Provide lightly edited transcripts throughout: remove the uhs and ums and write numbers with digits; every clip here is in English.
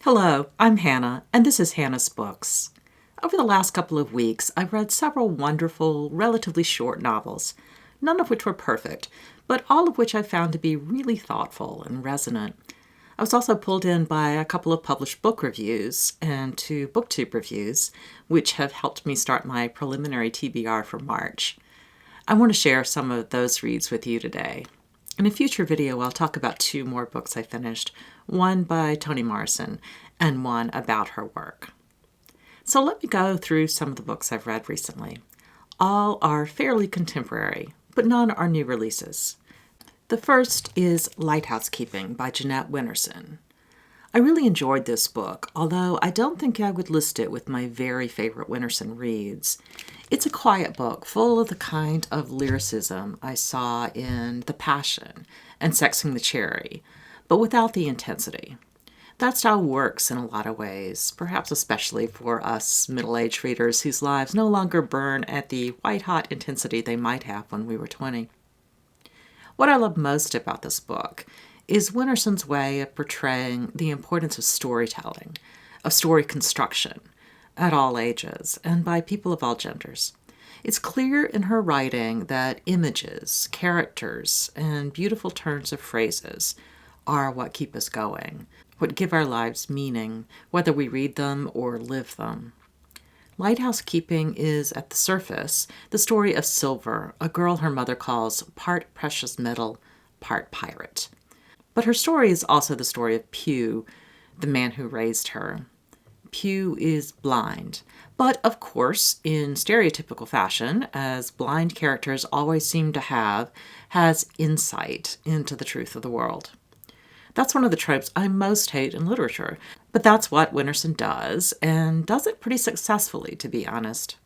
Hello, I'm Hannah, and this is Hannah's Books. Over the last couple of weeks, I've read several wonderful, relatively short novels, none of which were perfect, but all of which I found to be really thoughtful and resonant. I was also pulled in by a couple of published book reviews and 2 Booktube reviews, which have helped me start my preliminary TBR for March. I want to share some of those reads with you today. In a future video, I'll talk about 2 more books I finished, one by Toni Morrison and one about her work. So let me go through some of the books I've read recently. All are fairly contemporary, but none are new releases. The first is Lighthousekeeping by Jeanette Winterson. I really enjoyed this book, although I don't think I would list it with my very favorite Winterson reads. It's a quiet book full of the kind of lyricism I saw in The Passion and Sexing the Cherry, but without the intensity. That style works in a lot of ways, perhaps especially for us middle-aged readers whose lives no longer burn at the white-hot intensity they might have when we were 20. What I love most about this book is Winterson's way of portraying the importance of storytelling, of story construction, at all ages, and by people of all genders. It's clear in her writing that images, characters, and beautiful turns of phrases are what keep us going, what give our lives meaning, whether we read them or live them. Lighthousekeeping is, at the surface, the story of Silver, a girl her mother calls part precious metal, part pirate. But her story is also the story of Pew, the man who raised her. Pew is blind, but of course, in stereotypical fashion, as blind characters always seem to have, has insight into the truth of the world. That's one of the tropes I most hate in literature, but that's what Winterson does, and does it pretty successfully, to be honest.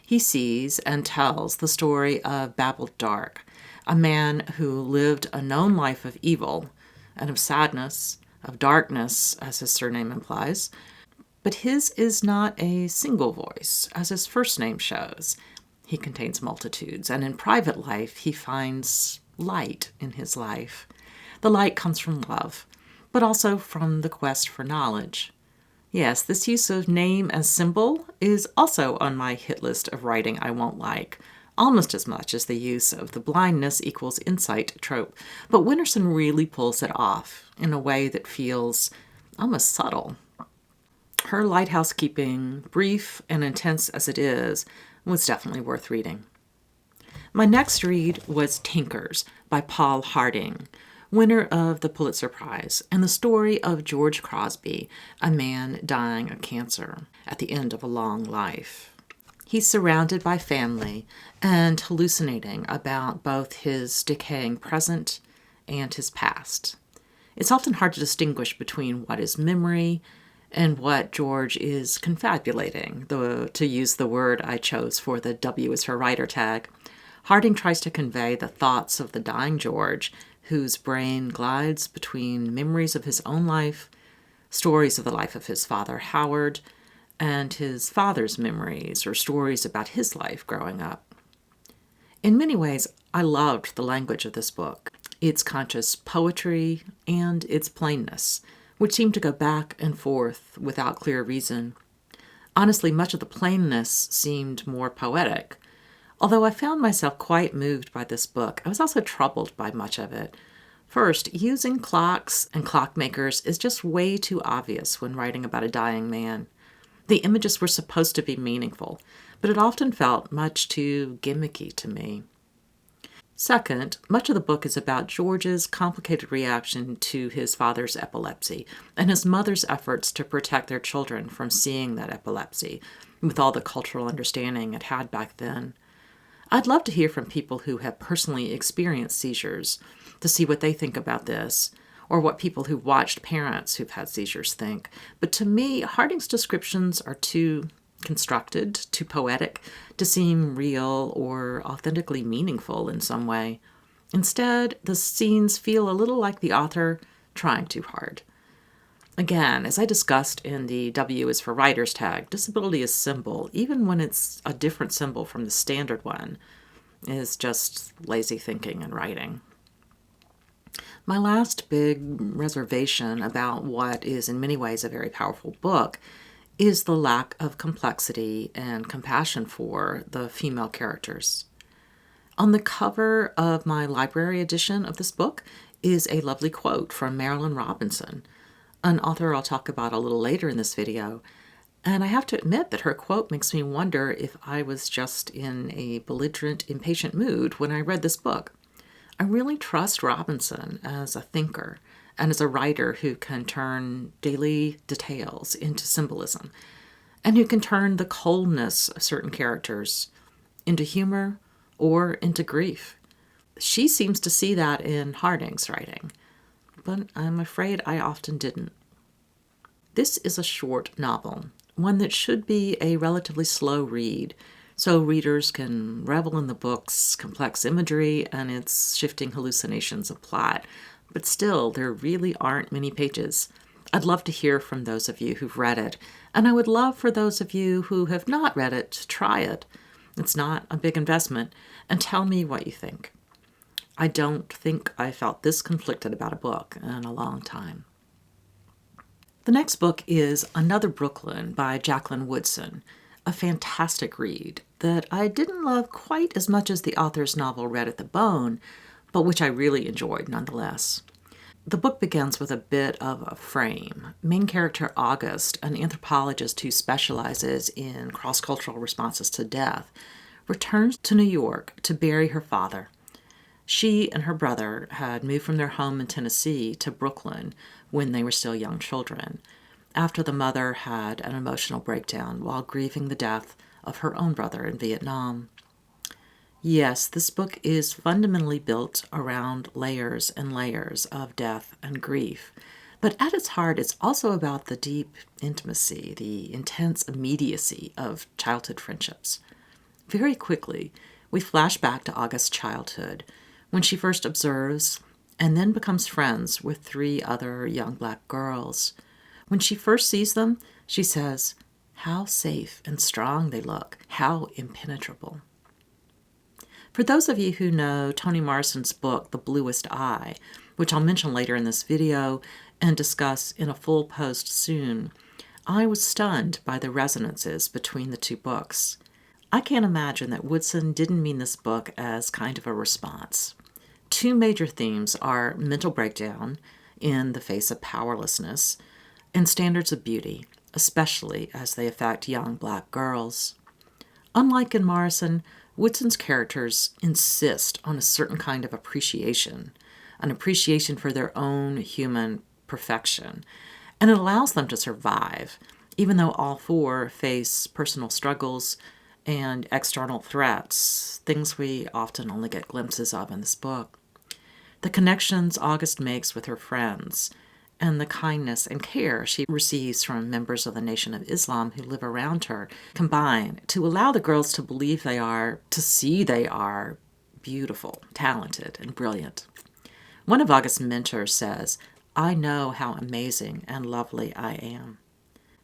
He sees and tells the story of Babbled Dark, a man who lived a known life of evil, and of sadness, of darkness, as his surname implies. But his is not a single voice, as his first name shows. He contains multitudes, and in private life he finds light in his life. The light comes from love, but also from the quest for knowledge. Yes, this use of name as symbol is also on my hit list of writing I won't like, almost as much as the use of the blindness equals insight trope, but Winterson really pulls it off in a way that feels almost subtle. Her Lighthousekeeping, brief and intense as it is, was definitely worth reading. My next read was Tinkers by Paul Harding, winner of the Pulitzer Prize, and the story of George Crosby, a man dying of cancer at the end of a long life. He's surrounded by family and hallucinating about both his decaying present and his past. It's often hard to distinguish between what is memory and what George is confabulating, to use the word I chose for the W is for writer tag. Harding tries to convey the thoughts of the dying George, whose brain glides between memories of his own life, stories of the life of his father, Howard, and his father's memories or stories about his life growing up. In many ways, I loved the language of this book, its conscious poetry and its plainness, which seemed to go back and forth without clear reason. Honestly, much of the plainness seemed more poetic. Although I found myself quite moved by this book, I was also troubled by much of it. First, using clocks and clockmakers is just way too obvious when writing about a dying man. The images were supposed to be meaningful, but it often felt much too gimmicky to me. Second, much of the book is about George's complicated reaction to his father's epilepsy and his mother's efforts to protect their children from seeing that epilepsy, with all the cultural understanding it had back then. I'd love to hear from people who have personally experienced seizures, to see what they think about this, or what people who watched parents who've had seizures think. But to me, Harding's descriptions are too constructed, too poetic, to seem real or authentically meaningful in some way. Instead, the scenes feel a little like the author trying too hard. Again, as I discussed in the W is for Writers tag, disability is symbol, even when it's a different symbol from the standard one, is just lazy thinking and writing. My last big reservation about what is in many ways a very powerful book is the lack of complexity and compassion for the female characters. On the cover of my library edition of this book is a lovely quote from Marilynne Robinson, an author I'll talk about a little later in this video. And I have to admit that her quote makes me wonder if I was just in a belligerent, impatient mood when I read this book. I really trust Robinson as a thinker and as a writer who can turn daily details into symbolism, and who can turn the coldness of certain characters into humor or into grief. She seems to see that in Harding's writing, but I'm afraid I often didn't. This is a short novel, one that should be a relatively slow read, so readers can revel in the book's complex imagery and its shifting hallucinations of plot. But still, there really aren't many pages. I'd love to hear from those of you who've read it, and I would love for those of you who have not read it to try it. It's not a big investment, and tell me what you think. I don't think I felt this conflicted about a book in a long time. The next book is Another Brooklyn by Jacqueline Woodson, a fantastic read that I didn't love quite as much as the author's novel Red at the Bone, but which I really enjoyed nonetheless. The book begins with a bit of a frame. Main character August, an anthropologist who specializes in cross-cultural responses to death, returns to New York to bury her father. She and her brother had moved from their home in Tennessee to Brooklyn when they were still young children, after the mother had an emotional breakdown while grieving the death of her own brother in Vietnam. Yes, this book is fundamentally built around layers and layers of death and grief, but at its heart, it's also about the deep intimacy, the intense immediacy of childhood friendships. Very quickly, we flash back to August's childhood, when she first observes and then becomes friends with 3 other young black girls. When she first sees them, she says, "How safe and strong they look, how impenetrable." For those of you who know Toni Morrison's book, The Bluest Eye, which I'll mention later in this video and discuss in a full post soon, I was stunned by the resonances between the 2 books. I can't imagine that Woodson didn't mean this book as kind of a response. 2 major themes are mental breakdown in the face of powerlessness and standards of beauty, especially as they affect young black girls. Unlike in Morrison, Woodson's characters insist on a certain kind of appreciation, an appreciation for their own human perfection, and it allows them to survive, even though all 4 face personal struggles and external threats, things we often only get glimpses of in this book. The connections August makes with her friends, and the kindness and care she receives from members of the Nation of Islam who live around her, combine to allow the girls to believe they are beautiful, talented, and brilliant. One of August's mentors says, "I know how amazing and lovely I am."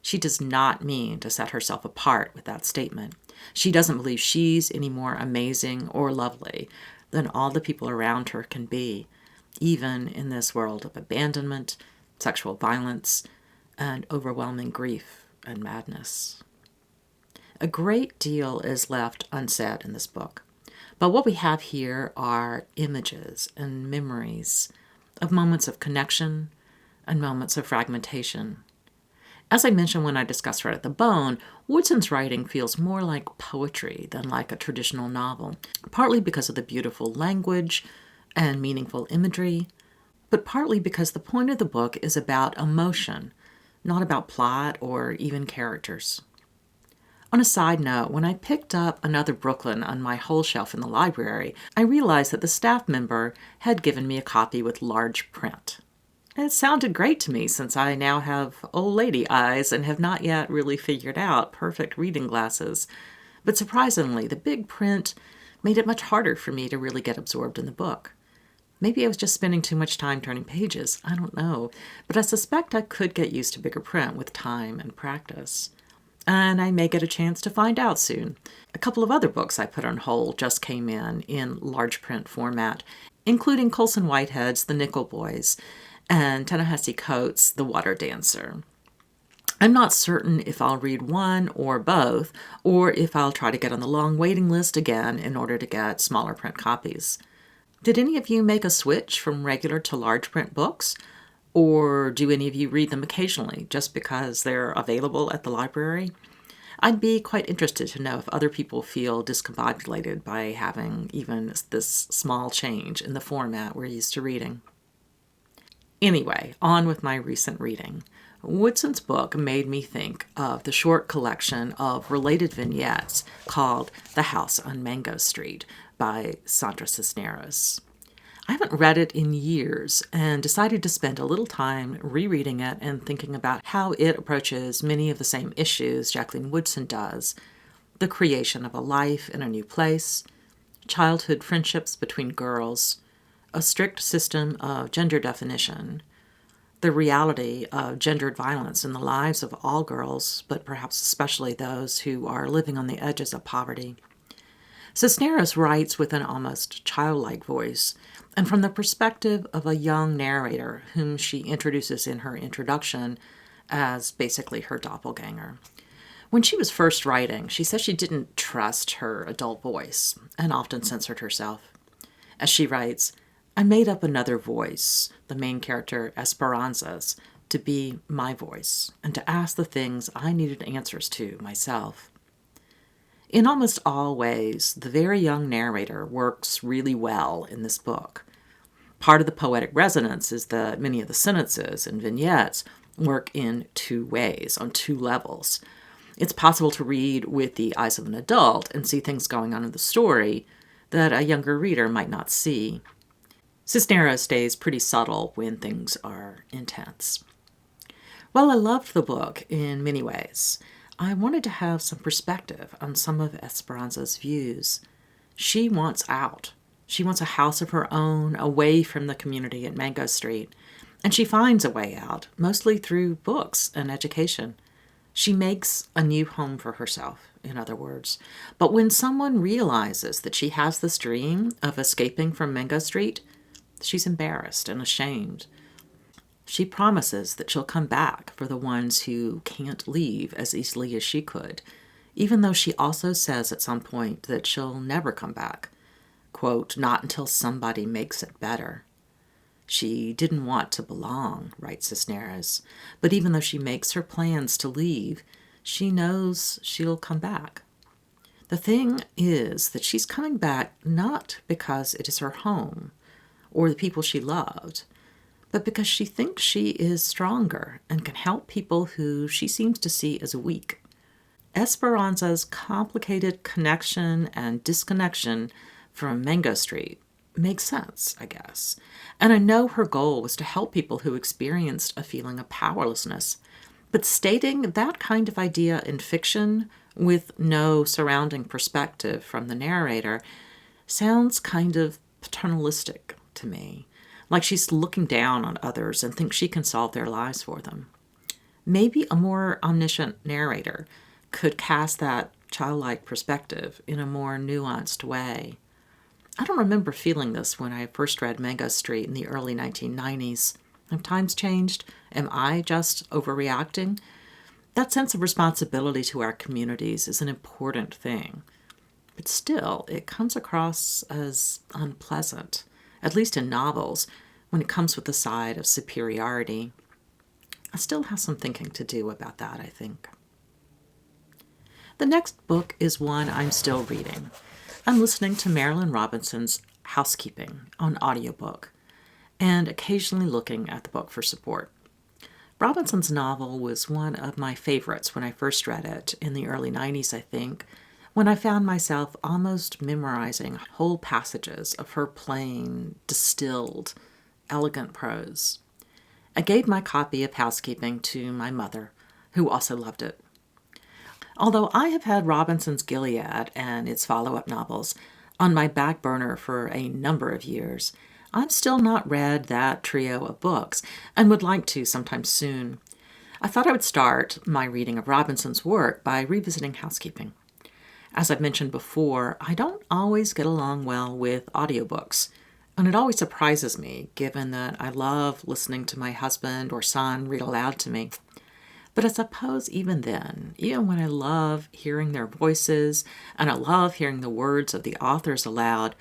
She does not mean to set herself apart with that statement. She doesn't believe she's any more amazing or lovely than all the people around her can be, even in this world of abandonment, sexual violence, and overwhelming grief and madness. A great deal is left unsaid in this book, but what we have here are images and memories of moments of connection and moments of fragmentation. As I mentioned when I discussed Red at the Bone, Woodson's writing feels more like poetry than like a traditional novel, partly because of the beautiful language and meaningful imagery, but partly because the point of the book is about emotion, not about plot or even characters. On a side note, when I picked up Another Brooklyn on my whole shelf in the library, I realized that the staff member had given me a copy with large print. It sounded great to me since I now have old lady eyes and have not yet really figured out perfect reading glasses. But surprisingly, the big print made it much harder for me to really get absorbed in the book. Maybe I was just spending too much time turning pages, I don't know, but I suspect I could get used to bigger print with time and practice. And I may get a chance to find out soon. A couple of other books I put on hold just came in large print format, including Colson Whitehead's The Nickel Boys and Ta-Nehisi Coates' The Water Dancer. I'm not certain if I'll read one or both, or if I'll try to get on the long waiting list again in order to get smaller print copies. Did any of you make a switch from regular to large print books? Or do any of you read them occasionally just because they're available at the library? I'd be quite interested to know if other people feel discombobulated by having even this small change in the format we're used to reading. Anyway, on with my recent reading. Woodson's book made me think of the short collection of related vignettes called The House on Mango Street by Sandra Cisneros. I haven't read it in years and decided to spend a little time rereading it and thinking about how it approaches many of the same issues Jacqueline Woodson does: the creation of a life in a new place, childhood friendships between girls, a strict system of gender definition, the reality of gendered violence in the lives of all girls, but perhaps especially those who are living on the edges of poverty. Cisneros writes with an almost childlike voice, and from the perspective of a young narrator whom she introduces in her introduction as basically her doppelganger. When she was first writing, she said she didn't trust her adult voice and often censored herself. As she writes, "I made up another voice, the main character Esperanza's, to be my voice and to ask the things I needed answers to myself." In almost all ways, the very young narrator works really well in this book. Part of the poetic resonance is that many of the sentences and vignettes work in two ways, on two levels. It's possible to read with the eyes of an adult and see things going on in the story that a younger reader might not see. Cisneros stays pretty subtle when things are intense. While I loved the book in many ways, I wanted to have some perspective on some of Esperanza's views. She wants out. She wants a house of her own, away from the community at Mango Street. And she finds a way out, mostly through books and education. She makes a new home for herself, in other words. But when someone realizes that she has this dream of escaping from Mango Street, she's embarrassed and ashamed. She promises that she'll come back for the ones who can't leave as easily as she could, even though she also says at some point that she'll never come back. Quote, "not until somebody makes it better." She didn't want to belong, writes Cisneros, but even though she makes her plans to leave, she knows she'll come back. The thing is that she's coming back not because it is her home or the people she loved, but because she thinks she is stronger and can help people who she seems to see as weak. Esperanza's complicated connection and disconnection from Mango Street makes sense, I guess. And I know her goal was to help people who experienced a feeling of powerlessness. But stating that kind of idea in fiction with no surrounding perspective from the narrator sounds kind of paternalistic to me. Like she's looking down on others and thinks she can solve their lives for them. Maybe a more omniscient narrator could cast that childlike perspective in a more nuanced way. I don't remember feeling this when I first read Mango Street in the early 1990s. Have times changed? Am I just overreacting? That sense of responsibility to our communities is an important thing. But still, it comes across as unpleasant, at least in novels, when it comes with the side of superiority. I still have some thinking to do about that, I think. The next book is one I'm still reading. I'm listening to Marilynne Robinson's Housekeeping on audiobook, and occasionally looking at the book for support. Robinson's novel was one of my favorites when I first read it in the early 90s, I think, when I found myself almost memorizing whole passages of her plain, distilled, elegant prose. I gave my copy of Housekeeping to my mother, who also loved it. Although I have had Robinson's Gilead and its follow-up novels on my back burner for a number of years, I've still not read that trio of books and would like to sometime soon. I thought I would start my reading of Robinson's work by revisiting Housekeeping. As I've mentioned before, I don't always get along well with audiobooks, And it always surprises me, given that I love listening to my husband or son read aloud to me. But I suppose even then, even when I love hearing their voices and I love hearing the words of the authors aloud,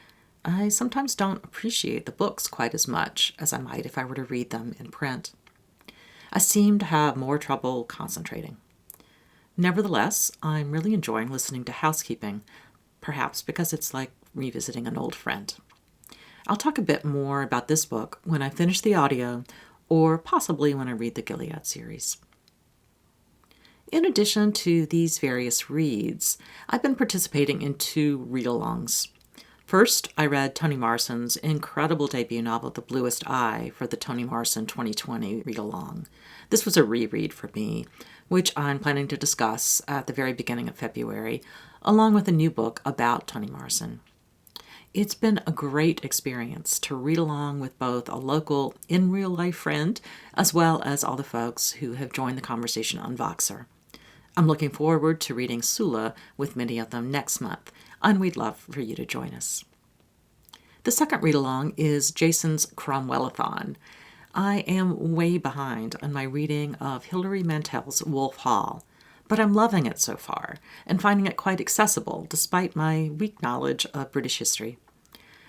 I sometimes don't appreciate the books quite as much as I might if I were to read them in print. I seem to have more trouble concentrating. Nevertheless, I'm really enjoying listening to Housekeeping, perhaps because it's like revisiting an old friend. I'll talk a bit more about this book when I finish the audio, or possibly when I read the Gilead series. In addition to these various reads, I've been participating in 2 read-alongs. First, I read Toni Morrison's incredible debut novel, The Bluest Eye, for the Toni Morrison 2020 read-along. This was a reread for me, which I'm planning to discuss at the very beginning of February, along with a new book about Toni Morrison. It's been a great experience to read along with both a local, in-real-life friend, as well as all the folks who have joined the conversation on Voxer. I'm looking forward to reading Sula with many of them next month, and we'd love for you to join us. The second read-along is Jason's Cromwellathon. I am way behind on my reading of Hilary Mantel's Wolf Hall, but I'm loving it so far and finding it quite accessible despite my weak knowledge of British history.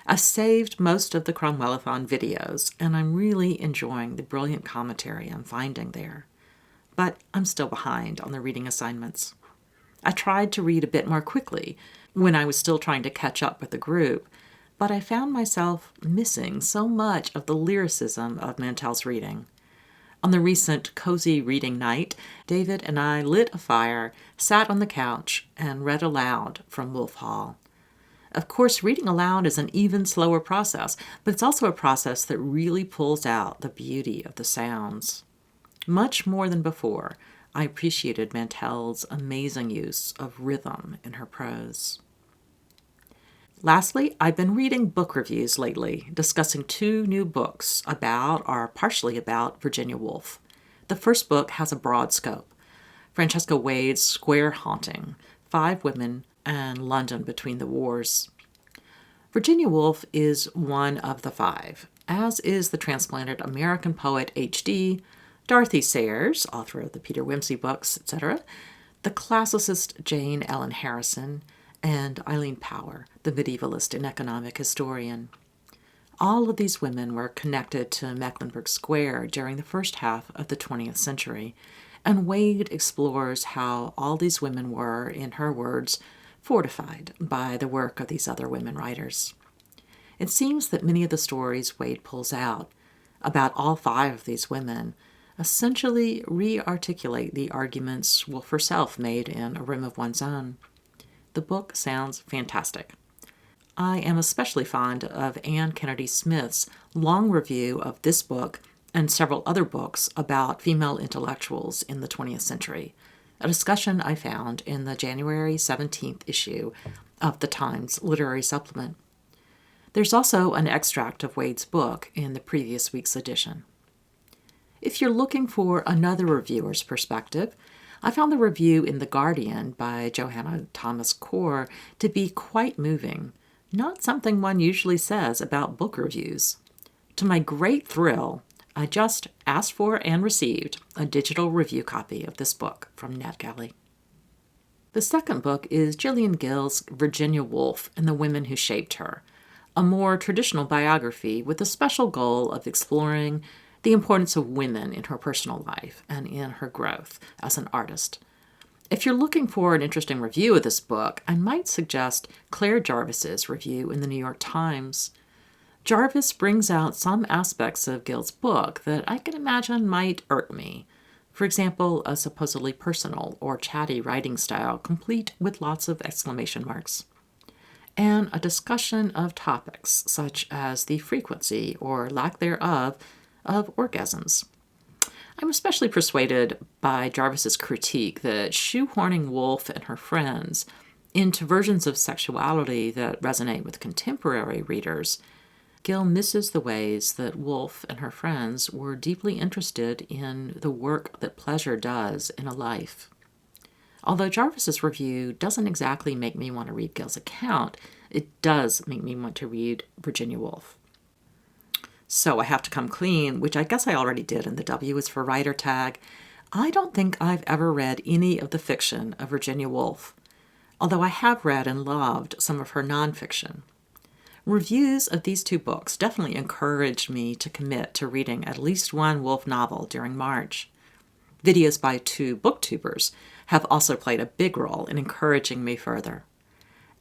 I've saved most of the Cromwellathon videos, and I'm really enjoying the brilliant commentary I'm finding there. But I'm still behind on the reading assignments. I tried to read a bit more quickly when I was still trying to catch up with the group, but I found myself missing so much of the lyricism of Mantel's reading. On the recent cozy reading night, David and I lit a fire, sat on the couch, and read aloud from Wolf Hall. Of course, reading aloud is an even slower process, but it's also a process that really pulls out the beauty of the sounds. Much more than before, I appreciated Mantel's amazing use of rhythm in her prose. Lastly, I've been reading book reviews lately, discussing 2 new books about, or partially about, Virginia Woolf. The first book has a broad scope. Francesca Wade's Square Haunting, 5 Women and London Between the Wars. Virginia Woolf is one of the 5, as is the transplanted American poet H.D., Dorothy Sayers, author of the Peter Wimsey books, etc., the classicist Jane Ellen Harrison, and Eileen Power, the medievalist and economic historian. All of these women were connected to Mecklenburg Square during the first half of the 20th century, and Wade explores how all these women were, in her words, fortified by the work of these other women writers. It seems that many of the stories Wade pulls out about all 5 of these women essentially re-articulate the arguments Woolf herself made in A Room of One's Own. The book sounds fantastic. I am especially fond of Anne Kennedy Smith's long review of this book and several other books about female intellectuals in the 20th century, a discussion I found in the January 17th issue of the Times Literary Supplement. There's also an extract of Wade's book in the previous week's edition. If you're looking for another reviewer's perspective, I found the review in The Guardian by Johanna Thomas Core to be quite moving, not something one usually says about book reviews. To my great thrill, I just asked for and received a digital review copy of this book from NetGalley. The second book is Gillian Gill's Virginia Woolf and the Women Who Shaped Her, a more traditional biography with the special goal of exploring the importance of women in her personal life and in her growth as an artist. If you're looking for an interesting review of this book, I might suggest Claire Jarvis's review in the New York Times. Jarvis brings out some aspects of Gill's book that I can imagine might irk me. For example, a supposedly personal or chatty writing style complete with lots of exclamation marks, and a discussion of topics such as the frequency or lack thereof of orgasms. I'm especially persuaded by Jarvis's critique that shoehorning Woolf and her friends into versions of sexuality that resonate with contemporary readers, Gill misses the ways that Woolf and her friends were deeply interested in the work that pleasure does in a life. Although Jarvis's review doesn't exactly make me want to read Gill's account, it does make me want to read Virginia Woolf. So I have to come clean, which I guess I already did in the W is for Writer tag. I don't think I've ever read any of the fiction of Virginia Woolf, although I have read and loved some of her nonfiction. Reviews of these two books definitely encouraged me to commit to reading at least one Woolf novel during March. Videos by two Booktubers have also played a big role in encouraging me further.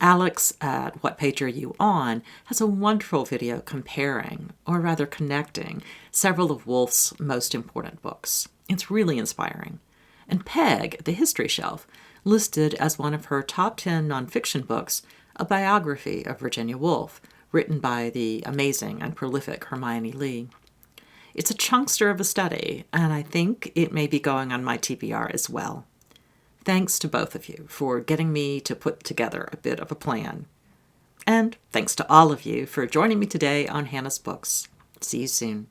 Alex at What Page Are You On has a wonderful video comparing, or rather connecting, several of Woolf's most important books. It's really inspiring. And Peg, the History Shelf, listed as one of her top 10 nonfiction books a biography of Virginia Woolf, written by the amazing and prolific Hermione Lee. It's a chunkster of a study, and I think it may be going on my TBR as well. Thanks to both of you for getting me to put together a bit of a plan. And thanks to all of you for joining me today on Hannah's Books. See you soon.